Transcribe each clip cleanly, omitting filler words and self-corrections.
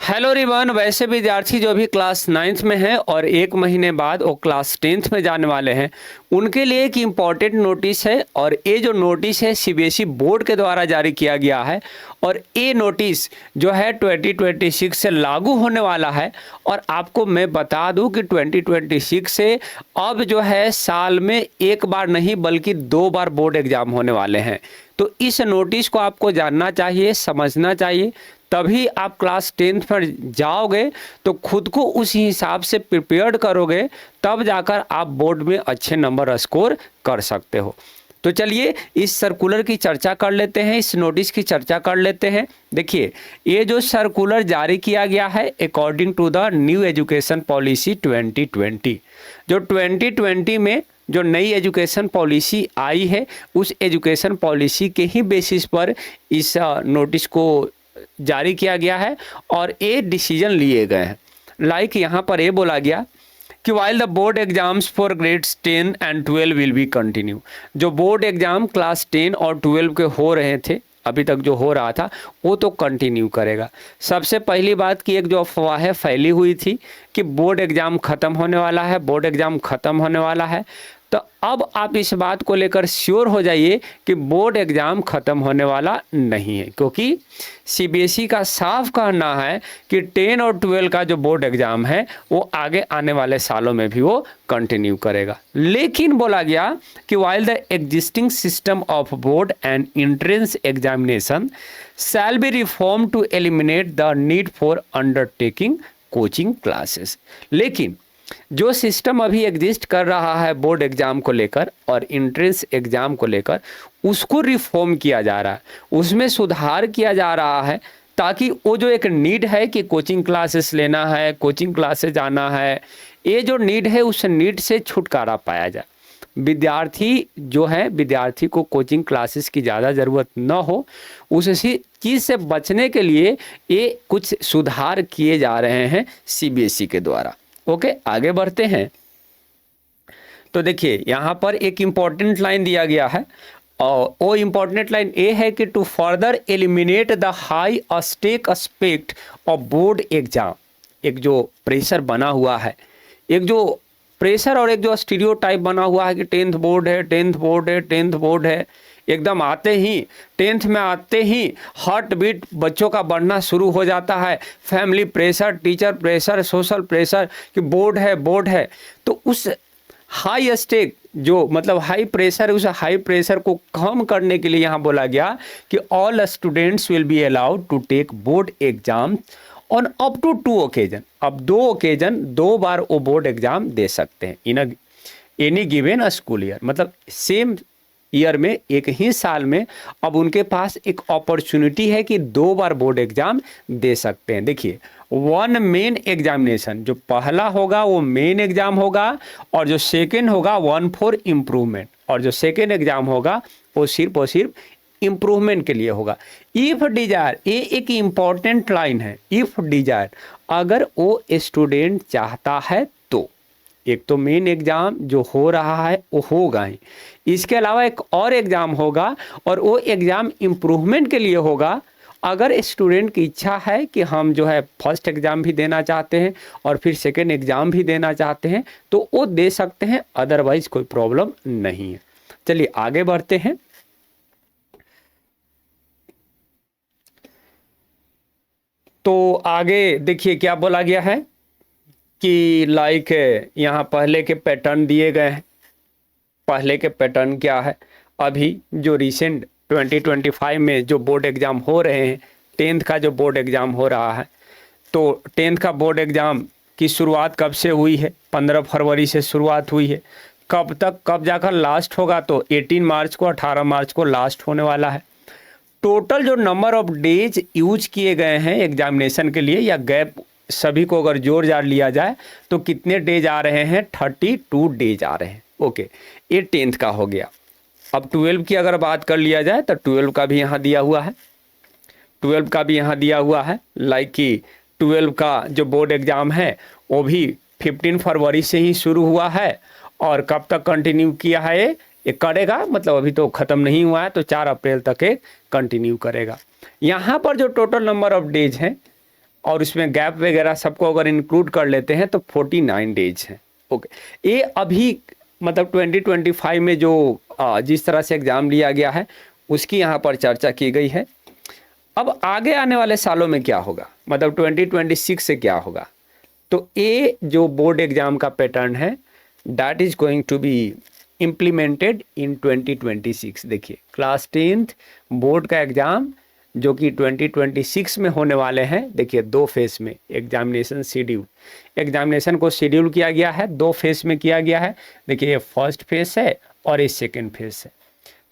Hello रिवन। वैसे विद्यार्थी जो भी क्लास 9th में हैं और एक महीने बाद वो क्लास 10th में जाने वाले हैं, उनके लिए एक इम्पॉर्टेंट नोटिस है। और ये जो नोटिस है सीबीएसई बोर्ड के द्वारा जारी किया गया है और ये नोटिस जो है 2026 से लागू होने वाला है। और आपको मैं बता दूं कि 2026 से अब जो है साल में एक बार नहीं बल्कि 2 बार बोर्ड एग्जाम होने वाले हैं। तो इस नोटिस को आपको जानना चाहिए, समझना चाहिए, तभी आप क्लास 10th पर जाओगे तो खुद को उस हिसाब से प्रिपेयर्ड करोगे, तब जाकर आप बोर्ड में अच्छे नंबर स्कोर कर सकते हो। तो चलिए इस सर्कुलर की चर्चा कर लेते हैं, इस नोटिस की चर्चा कर लेते हैं। देखिए, ये जो सर्कुलर जारी किया गया है according to the new education policy 2020, जो 2020 में जो नई एजुकेशन पॉलिसी आई है उस एजुकेशन पॉलिसी के ही बेसिस पर इस नोटिस को जारी किया गया है और ये डिसीजन लिए गए हैं। लाइक यहाँ पर ये बोला गया कि while the board exams for grades 10 and 12 will be continue. जो बोर्ड एग्जाम क्लास 10 और 12 के हो रहे थे, अभी तक जो हो रहा था, वो तो कंटिन्यू करेगा। सबसे पहली बात कि एक जो अफवाहें फैली हुई थी कि बोर्ड एग्ज़ाम ख़त्म होने वाला है, बोर्ड एग्ज़ाम ख़त्म होने वाला है, तो अब आप इस बात को लेकर श्योर हो जाइए कि बोर्ड एग्ज़ाम ख़त्म होने वाला नहीं है, क्योंकि सीबीएसई का साफ कहना है कि 10 और 12 का जो बोर्ड एग्ज़ाम है वो आगे आने वाले सालों में भी वो कंटिन्यू करेगा। लेकिन बोला गया कि while the existing system of board and entrance examination shall be reform to eliminate the need for undertaking coaching classes. लेकिन जो सिस्टम अभी एग्जिस्ट कर रहा है बोर्ड एग्जाम को लेकर और एंट्रेंस एग्जाम को लेकर, उसको रिफॉर्म किया जा रहा है, उसमें सुधार किया जा रहा है, ताकि वो जो एक नीड है कि कोचिंग क्लासेस लेना है, कोचिंग क्लासेस जाना है, ये जो नीड है उस नीड से छुटकारा पाया जाए। विद्यार्थी जो है, विद्यार्थी को कोचिंग क्लासेस की ज़्यादा ज़रूरत न हो, उसी चीज़ से बचने के लिए ये कुछ सुधार किए जा रहे हैं सीबीएसई के द्वारा। ओके, आगे बढ़ते हैं। तो देखिए यहाँ पर एक इम्पॉर्टेंट लाइन दिया गया है और वो इम्पॉर्टेंट लाइन ये है कि to further eliminate the high stake aspect of board exam. एक जो प्रेशर बना हुआ है, एक जो प्रेशर और एक जो स्टीरियोटाइप बना हुआ है कि 10th बोर्ड है, 10th बोर्ड है, 10th बोर्ड है, एकदम आते ही 10th में आते ही हार्ट बीट बच्चों का बढ़ना शुरू हो जाता है। Family pressure, teacher pressure, social pressure कि बोर्ड है, बोर्ड है। तो उस हाई स्टेक जो मतलब हाई प्रेशर, उस हाई प्रेशर को कम करने के लिए यहाँ बोला गया कि all students will be allowed to take board exam on up to 2 occasion. अब 2 ओकेजन, 2 बार वो बोर्ड एग्जाम दे सकते हैं in any given school year. मतलब सेम ईयर में, एक ही साल में अब उनके पास एक अपॉर्चुनिटी है कि 2 बार बोर्ड एग्जाम दे सकते हैं। देखिए, 1 मेन एग्जामिनेशन, जो पहला होगा वो मेन एग्जाम होगा और जो सेकेंड होगा 1 फॉर इम्प्रूवमेंट, और जो सेकेंड एग्जाम होगा वो सिर्फ इम्प्रूवमेंट के लिए होगा। इफ डिजायर, ये एक इम्पॉर्टेंट लाइन है, इफ डिजायर, अगर वो स्टूडेंट चाहता है तो एक तो मेन एग्जाम जो हो रहा है वो होगा ही, इसके अलावा एक और एग्जाम होगा और वो एग्जाम इम्प्रूवमेंट के लिए होगा। अगर स्टूडेंट की इच्छा है कि हम जो है फर्स्ट एग्जाम भी देना चाहते हैं और फिर सेकेंड एग्जाम भी देना चाहते हैं तो वो दे सकते हैं, अदरवाइज कोई प्रॉब्लम नहीं है। चलिए आगे बढ़ते हैं। तो आगे देखिए क्या बोला गया है कि लाइक यहाँ पहले के पैटर्न दिए गए हैं। पहले के पैटर्न क्या है, अभी जो रिसेंट 2025 में जो बोर्ड एग्ज़ाम हो रहे हैं, 10th का जो बोर्ड एग्ज़ाम हो रहा है, तो 10th का बोर्ड एग्ज़ाम की शुरुआत कब से हुई है? 15 फरवरी से शुरुआत हुई है। कब तक, कब जाकर लास्ट होगा? तो 18 मार्च को, 18 मार्च को लास्ट होने वाला है। टोटल जो नंबर ऑफ डेज यूज किए गए हैं एग्जामिनेशन के लिए, या गैप सभी को अगर जोड़ जाड़ लिया जाए तो कितने डेज आ रहे हैं? 32 डेज आ रहे हैं। ओके, ये 10th का हो गया। अब 12 की अगर बात कर लिया जाए तो 12 का भी यहाँ दिया हुआ है, 12 का भी यहाँ दिया हुआ है। लाइक कि 12 का जो बोर्ड एग्ज़ाम है वो भी 15 फरवरी से ही शुरू हुआ है और कब तक कंटिन्यू किया है ये करेगा, मतलब अभी तो ख़त्म नहीं हुआ है, तो 4 अप्रैल तक ये कंटिन्यू करेगा। यहाँ पर जो टोटल नंबर ऑफ डेज हैं और उसमें गैप वगैरह सबको अगर इंक्लूड कर लेते हैं तो 49 डेज है। ओके, ये अभी मतलब 2025 में जो जिस तरह से एग्ज़ाम लिया गया है उसकी यहाँ पर चर्चा की गई है। अब आगे आने वाले सालों में क्या होगा, मतलब 2026 से क्या होगा, तो ये जो बोर्ड एग्ज़ाम का पैटर्न है that is going to be implemented in 2026। देखिए क्लास 10th बोर्ड का एग्ज़ाम जो कि 2026 में होने वाले हैं, देखिए 2 फेस में एग्जामिनेशन शेड्यूल, एग्जामिनेशन को शेड्यूल किया गया है 2 फेस में किया गया है। देखिए ये फर्स्ट फेस है और ये सेकेंड फेस है।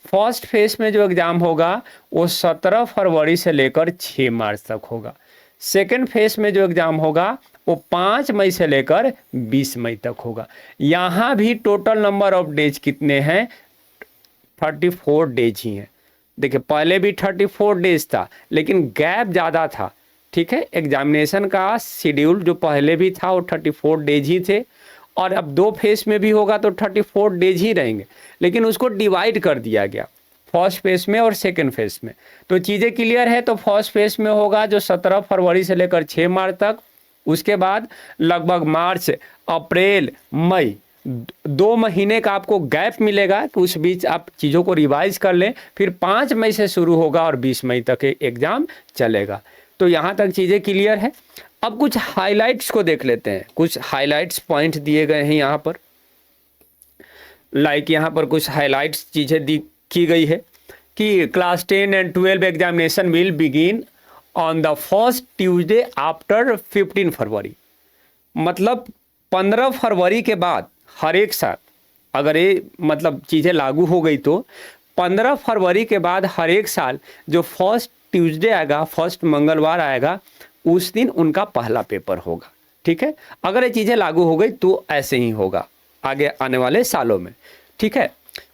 फर्स्ट फेस में जो एग्ज़ाम होगा वो 17 फरवरी से लेकर 6 मार्च तक होगा। सेकेंड फेस में जो एग्ज़ाम होगा वो 5 मई से लेकर 20 मई तक होगा। यहाँ भी टोटल नंबर ऑफ डेज कितने हैं, 34 डेज ही हैं। देखिए पहले भी 34 डेज था लेकिन गैप ज़्यादा था, ठीक है। एग्जामिनेशन का शेड्यूल जो पहले भी था वो 34 डेज ही थे और अब 2 फेस में भी होगा तो 34 डेज ही रहेंगे, लेकिन उसको डिवाइड कर दिया गया फर्स्ट फेस में और सेकंड फेस में। तो चीज़ें क्लियर है। तो फर्स्ट फेस में होगा जो 17 फरवरी से लेकर 6 मार्च तक, उसके बाद लगभग मार्च अप्रैल मई 2 महीने का आपको गैप मिलेगा कि उस बीच आप चीज़ों को रिवाइज कर लें। फिर 5 मई से शुरू होगा और 20 मई तक एग्ज़ाम चलेगा। तो यहाँ तक चीज़ें क्लियर है। अब कुछ हाइलाइट्स को देख लेते हैं। कुछ हाइलाइट्स पॉइंट दिए गए हैं यहाँ पर, लाइक यहाँ पर कुछ हाइलाइट्स चीज़ें की गई है कि class 10 and 12 examination will begin on the first Tuesday after 15 फरवरी। मतलब 15 फरवरी के बाद हर एक साल अगर ये मतलब चीज़ें लागू हो गई तो 15 फरवरी के बाद हर एक साल जो फर्स्ट ट्यूसडे आएगा, फर्स्ट मंगलवार आएगा, उस दिन उनका पहला पेपर होगा, ठीक है। अगर ये चीज़ें लागू हो गई तो ऐसे ही होगा आगे आने वाले सालों में, ठीक है।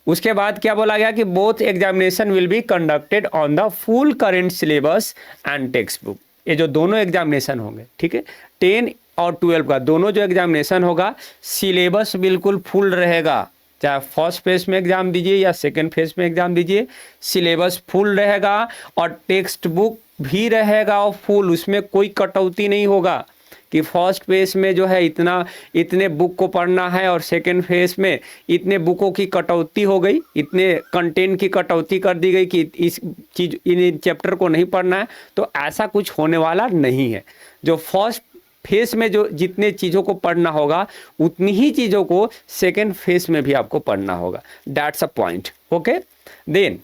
उसके बाद क्या बोला गया कि both examination will be conducted on the full current syllabus and text book. ये जो दोनों एग्जामिनेशन होंगे, ठीक है, 10 और 12 का दोनों जो एग्जामिनेशन होगा सिलेबस बिल्कुल फुल रहेगा। चाहे फर्स्ट फेज में एग्जाम दीजिए या सेकेंड फेज में एग्जाम दीजिए, सिलेबस फुल रहेगा और टेक्स्ट बुक भी रहेगा और फुल, उसमें कोई कटौती नहीं होगा कि फर्स्ट फेज में जो है इतने बुक को पढ़ना है और सेकेंड फेज में इतने बुकों की कटौती हो गई, इतने कंटेंट की कटौती कर दी गई कि इस चीज़ इन चैप्टर को नहीं पढ़ना है। तो ऐसा कुछ होने वाला नहीं है। जो फर्स्ट फेज में जो जितने चीज़ों को पढ़ना होगा उतनी ही चीज़ों को सेकेंड फेज में भी आपको पढ़ना होगा। That's a point, okay. Then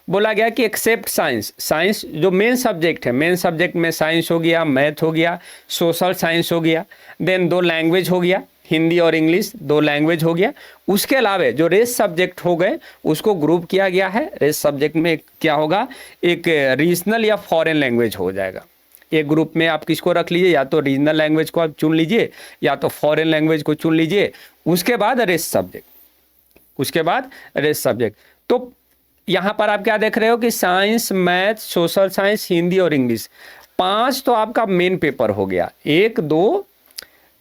बोला गया कि एक्सेप्ट साइंस, साइंस जो मेन सब्जेक्ट है, मेन सब्जेक्ट में साइंस हो गया, मैथ हो गया, सोशल साइंस हो गया, देन 2 लैंग्वेज हो गया, हिंदी और इंग्लिश 2 लैंग्वेज हो गया। उसके अलावा जो रेस सब्जेक्ट हो गए उसको ग्रुप किया गया है। रेस सब्जेक्ट में क्या होगा, एक रीजनल या फॉरेन लैंग्वेज हो जाएगा। एक ग्रुप में आप किसको रख लीजिए, या तो रीजनल लैंग्वेज को आप चुन लीजिए या तो फॉरेन लैंग्वेज को चुन लीजिए। उसके बाद रेस सब्जेक्ट, उसके बाद रेस सब्जेक्ट। तो यहाँ पर आप क्या देख रहे हो कि science, math, social science, Hindi और इंग्लिश 5 तो आपका मेन पेपर हो गया। 1 2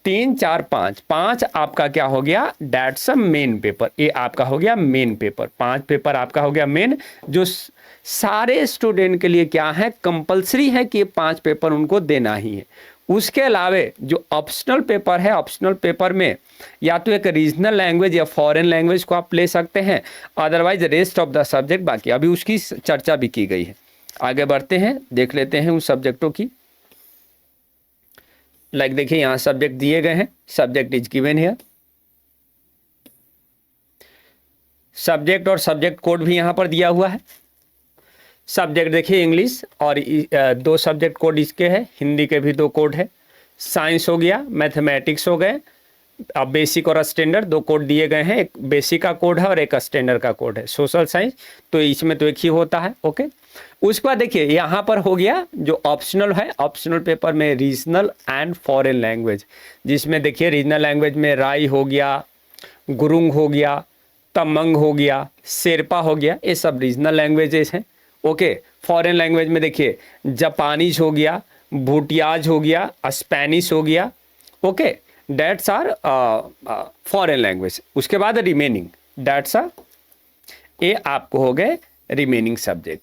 3 4 5 आपका क्या हो गया, दैट्स अ मेन पेपर। ये आपका हो गया मेन पेपर। 5 पेपर आपका हो गया मेन, जो सारे स्टूडेंट के लिए क्या है, कंपलसरी है कि 5 पेपर उनको देना ही है। उसके अलावा जो ऑप्शनल पेपर है, ऑप्शनल पेपर में या तो एक रीजनल लैंग्वेज या फॉरेन लैंग्वेज को आप ले सकते हैं, otherwise rest of the subject बाकी। अभी उसकी चर्चा भी की गई है। आगे बढ़ते हैं, देख लेते हैं उन सब्जेक्टों की। लाइक देखिए यहाँ सब्जेक्ट दिए गए हैं, subject is given here, subject और सब्जेक्ट कोड भी यहाँ पर दिया हुआ है। सब्जेक्ट देखिए इंग्लिश और 2 सब्जेक्ट कोड इसके हैं, हिंदी के भी 2 कोड है। साइंस हो गया, मैथमेटिक्स हो गए, अब बेसिक और स्टैंडर्ड 2 कोड दिए गए हैं। एक बेसिक का कोड है और एक स्टैंडर्ड का कोड है। सोशल साइंस तो इसमें तो एक ही होता है, ओके। उसके बाद देखिए यहाँ पर हो गया जो ऑप्शनल है, ऑप्शनल पेपर में रीजनल एंड फॉरेन लैंग्वेज, जिसमें देखिए रीजनल लैंग्वेज में राई हो गया, गुरुंग हो गया, तमंग हो गया, शेरपा हो गया, ये सब रीजनल लैंग्वेजेस हैं, ओके। फॉरेन लैंग्वेज में देखिए जापानीज हो गया, भूटियाज हो गया, स्पेनिश हो गया, okay. That's are foreign language. उसके बाद रिमेनिंग दैट्स आर, ये आपको हो गए रिमेनिंग सब्जेक्ट।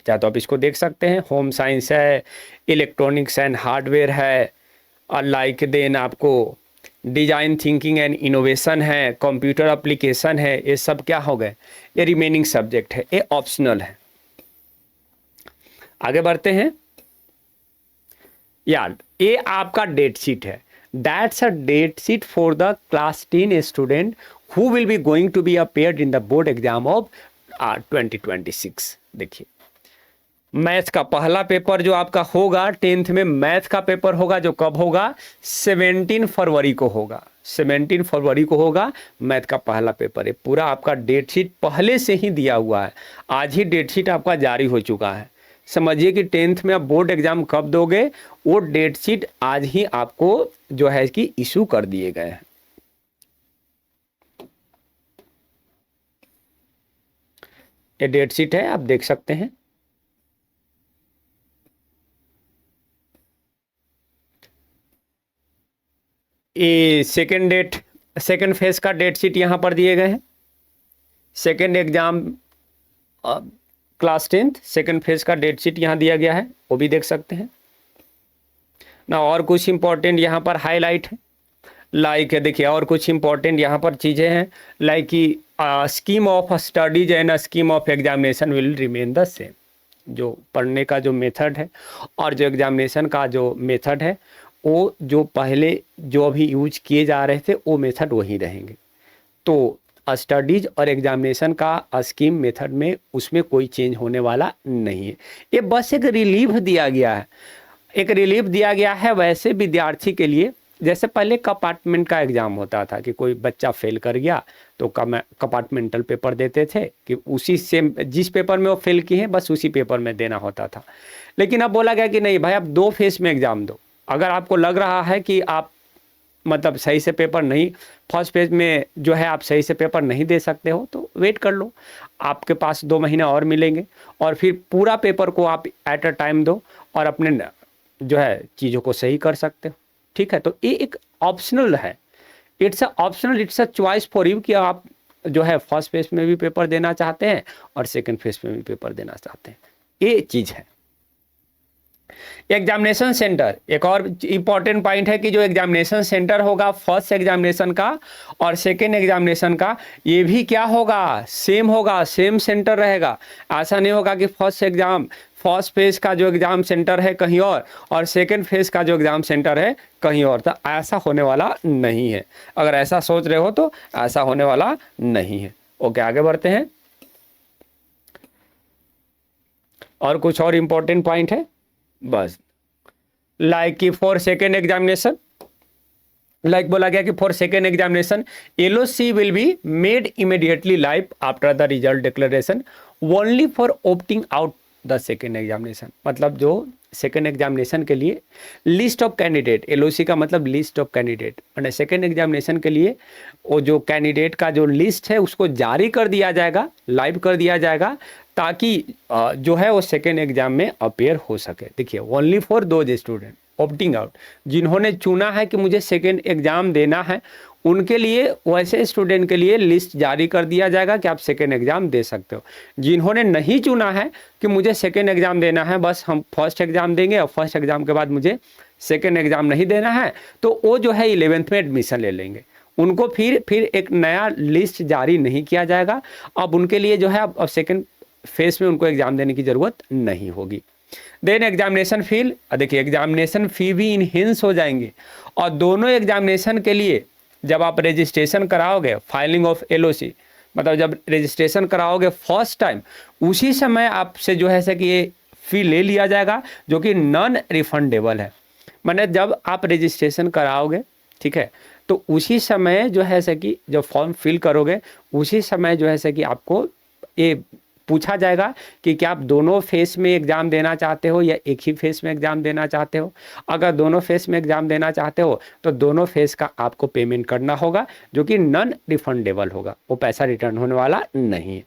चाहे तो आप इसको देख सकते हैं। होम साइंस है, इलेक्ट्रॉनिक्स एंड हार्डवेयर है, और लाइक देन आपको डिजाइन थिंकिंग एंड इनोवेशन है, कंप्यूटर एप्लीकेशन है, ये सब क्या हो गए, ये रिमेनिंग सब्जेक्ट है, ये ऑप्शनल है। आगे बढ़ते हैं यार, ये आपका डेट शीट है। That's a date sheet for the class 10 student who will be going to be appeared in the board exam of 2026। देखिए, मैथ का पहला पेपर जो आपका होगा 10th में, मैथ का पेपर होगा जो कब होगा, 17 फरवरी को होगा। 17 फरवरी को होगा मैथ का पहला पेपर है। पूरा आपका डेट शीट पहले से ही दिया हुआ है, आज ही डेट शीट आपका जारी हो चुका है। समझिए कि 10th में आप बोर्ड एग्जाम कब दोगे, वो डेट शीट आज ही आपको जो है कि इशू कर दिए गए हैं। ये डेट शीट है, आप देख सकते हैं। ये सेकेंड फेज का डेट शीट यहाँ पर दिए गए हैं। Second exam class 10th second phase का डेट शीट यहाँ दिया गया है, वो भी देख सकते हैं ना। और कुछ इंपॉर्टेंट यहाँ पर हाईलाइट है, लाइक देखिए, और कुछ इंपॉर्टेंट यहाँ पर चीज़ें हैं, लाइक कि scheme of studies and scheme of examination will remain the same. जो पढ़ने का जो मेथड है और जो एग्जामिनेशन का जो मेथड है, वो जो पहले जो अभी यूज किए जा रहे थे वो मेथड वही रहेंगे। तो स्टडीज और एग्जामिनेशन का स्कीम मेथड में उसमें कोई चेंज होने वाला नहीं है। ये बस एक रिलीफ दिया गया है, एक रिलीफ दिया गया है वैसे विद्यार्थी के लिए। जैसे पहले कंपार्टमेंट का एग्जाम होता था कि कोई बच्चा फेल कर गया तो कंपार्टमेंटल पेपर देते थे कि उसी सेम जिस पेपर में वो फेल किए हैं बस उसी पेपर में देना होता था। लेकिन अब बोला गया कि नहीं भाई, आप 2 फेज में एग्जाम दो। अगर आपको लग रहा है कि आप मतलब सही से पेपर नहीं, फर्स्ट फेज में जो है आप सही से पेपर नहीं दे सकते हो, तो वेट कर लो, आपके पास 2 महीने और मिलेंगे, और फिर पूरा पेपर को आप एट अ टाइम दो और अपने जो है चीज़ों को सही कर सकते हो। ठीक है, तो ये एक ऑप्शनल है, it's a optional, it's a choice for you कि आप जो है फर्स्ट फेज में भी पेपर देना चाहते हैं और सेकेंड फेज में भी पेपर देना चाहते हैं, ये चीज़ है। एग्जामिनेशन सेंटर, एक और इम्पॉर्टेंट पॉइंट है कि जो एग्जामिनेशन सेंटर होगा फर्स्ट एग्जामिनेशन का और सेकेंड एग्जामिनेशन का, ये भी क्या होगा, सेम होगा, सेम सेंटर रहेगा। ऐसा नहीं होगा कि फर्स्ट फेज का जो एग्जाम सेंटर है कहीं और सेकेंड फेज का जो एग्जाम सेंटर है कहीं और, तो ऐसा होने वाला नहीं है। अगर ऐसा सोच रहे हो तो ऐसा होने वाला नहीं है। ओके, आगे बढ़ते हैं। और कुछ और इम्पोर्टेंट पॉइंट है बस, लाइक कि फॉर सेकेंड एग्जामिनेशन, लाइक बोला गया कि for second examination LOC will be made immediately live after the result declaration only for opting out the second examination. मतलब जो सेकेंड एग्जामिनेशन के लिए लिस्ट ऑफ कैंडिडेट, LOC का मतलब लिस्ट ऑफ कैंडिडेट, और सेकेंड एग्जामिनेशन के लिए वो जो कैंडिडेट का जो लिस्ट है उसको जारी कर दिया जाएगा, लाइव कर दिया जाएगा, ताकि जो है वो सेकेंड एग्जाम में अपेयर हो सके। देखिए, only for those student opting out, जिन्होंने चुना है कि मुझे सेकेंड एग्जाम देना है, उनके लिए, वैसे स्टूडेंट के लिए लिस्ट जारी कर दिया जाएगा कि आप सेकेंड एग्जाम दे सकते हो। जिन्होंने नहीं चुना है कि मुझे सेकेंड एग्जाम देना है, बस हम फर्स्ट एग्जाम देंगे और फर्स्ट एग्जाम के बाद मुझे सेकेंड एग्जाम नहीं देना है, तो वो जो है 11th में एडमिशन ले लेंगे। उनको फिर एक नया लिस्ट जारी नहीं किया जाएगा। अब उनके लिए जो है अब सेकेंड फेज में उनको एग्जाम देने की ज़रूरत नहीं होगी। देन एग्जामिनेशन फी, देखिए एग्जामिनेशन फ़ी भी इनहेंस हो जाएंगे। और दोनों एग्जामिनेशन के लिए जब आप रजिस्ट्रेशन कराओगे, फाइलिंग ऑफ LOC, मतलब जब रजिस्ट्रेशन कराओगे फर्स्ट टाइम, उसी समय आपसे जो है से कि ये फ़ी ले लिया जाएगा, जो कि नॉन रिफंडेबल है। मैंने जब आप रजिस्ट्रेशन कराओगे, ठीक है, तो उसी समय जो है से कि जब फॉर्म फिल करोगे उसी समय जो है से कि आपको ये पूछा जाएगा कि क्या आप दोनों फेस में एग्ज़ाम देना चाहते हो या एक ही फेस में एग्ज़ाम देना चाहते हो। अगर दोनों फेस में एग्ज़ाम देना चाहते हो तो दोनों फेस का आपको पेमेंट करना होगा, जो कि नॉन रिफंडेबल होगा, वो पैसा रिटर्न होने वाला नहीं है।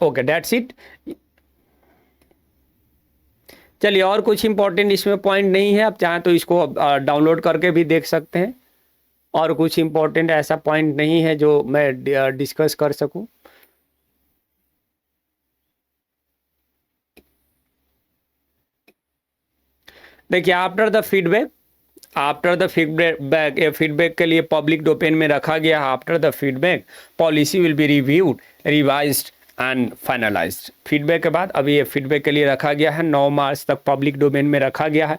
Okay, that's it. चलिए, और कुछ इंपॉर्टेंट इसमें पॉइंट नहीं है, आप चाहें तो इसको डाउनलोड करके भी देख सकते हैं। और कुछ इम्पोर्टेंट ऐसा पॉइंट नहीं है जो मैं डिस्कस कर सकूं। देखिए, आफ्टर द फीडबैक के लिए पब्लिक डोमेन में रखा गया है। After the feedback policy will be reviewed, revised and finalised. Feedback के बाद अभी ये फीडबैक के लिए रखा गया है, 9 मार्च तक पब्लिक डोमेन में रखा गया है।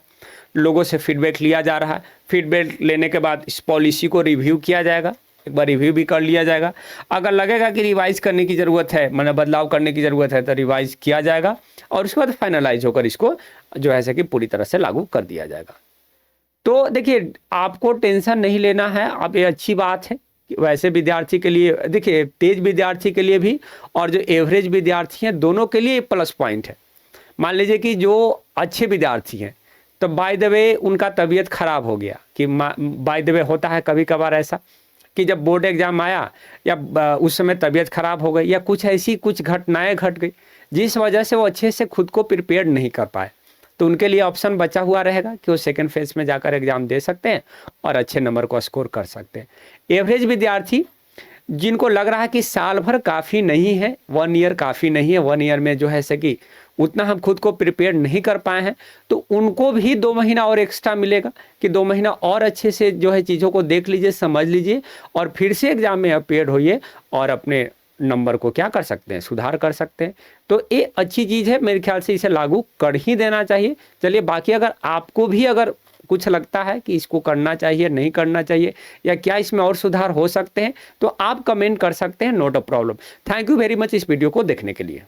लोगों से फीडबैक लिया जा रहा है। फीडबैक लेने के बाद इस पॉलिसी को रिव्यू किया जाएगा, एक बार रिव्यू भी कर लिया जाएगा। अगर लगेगा कि रिवाइज करने की ज़रूरत है, मतलब बदलाव करने की ज़रूरत है, तो रिवाइज किया जाएगा और उसके बाद फाइनलाइज होकर इसको जो है कि पूरी तरह से लागू कर दिया जाएगा। तो देखिए, आपको टेंशन नहीं लेना है। अब ये अच्छी बात है कि वैसे विद्यार्थी के लिए, देखिए तेज विद्यार्थी के लिए भी और जो एवरेज विद्यार्थी हैं दोनों के लिए प्लस पॉइंट है। मान लीजिए कि जो अच्छे विद्यार्थी हैं तो बाय द वे उनका तबीयत खराब हो गया, कि बाय द वे होता है कभी कभार ऐसा कि जब बोर्ड एग्जाम आया या उस समय तबीयत खराब हो गई या कुछ ऐसी कुछ घटनाएं घट गई जिस वजह से वो अच्छे से खुद को प्रिपेयर नहीं कर पाए, तो उनके लिए ऑप्शन बचा हुआ रहेगा कि वो सेकंड फेज में जाकर एग्जाम दे सकते हैं और अच्छे नंबर को स्कोर कर सकते हैं। एवरेज विद्यार्थी जिनको लग रहा है कि साल भर काफ़ी नहीं है, 1 ईयर काफ़ी नहीं है, 1 ईयर में जो है कि उतना हम खुद को प्रिपेयर नहीं कर पाए हैं, तो उनको भी 2 महीना और एक्स्ट्रा मिलेगा कि 2 महीना और अच्छे से जो है चीज़ों को देख लीजिए, समझ लीजिए और फिर से एग्जाम में अपेयर होइए और अपने नंबर को क्या कर सकते हैं, सुधार कर सकते हैं। तो ये अच्छी चीज़ है, मेरे ख्याल से इसे लागू कर ही देना चाहिए। चलिए, बाकी अगर आपको भी अगर कुछ लगता है कि इसको करना चाहिए, नहीं करना चाहिए, या क्या इसमें और सुधार हो सकते हैं, तो आप कमेंट कर सकते हैं, not a problem. Thank you very much इस वीडियो को देखने के लिए।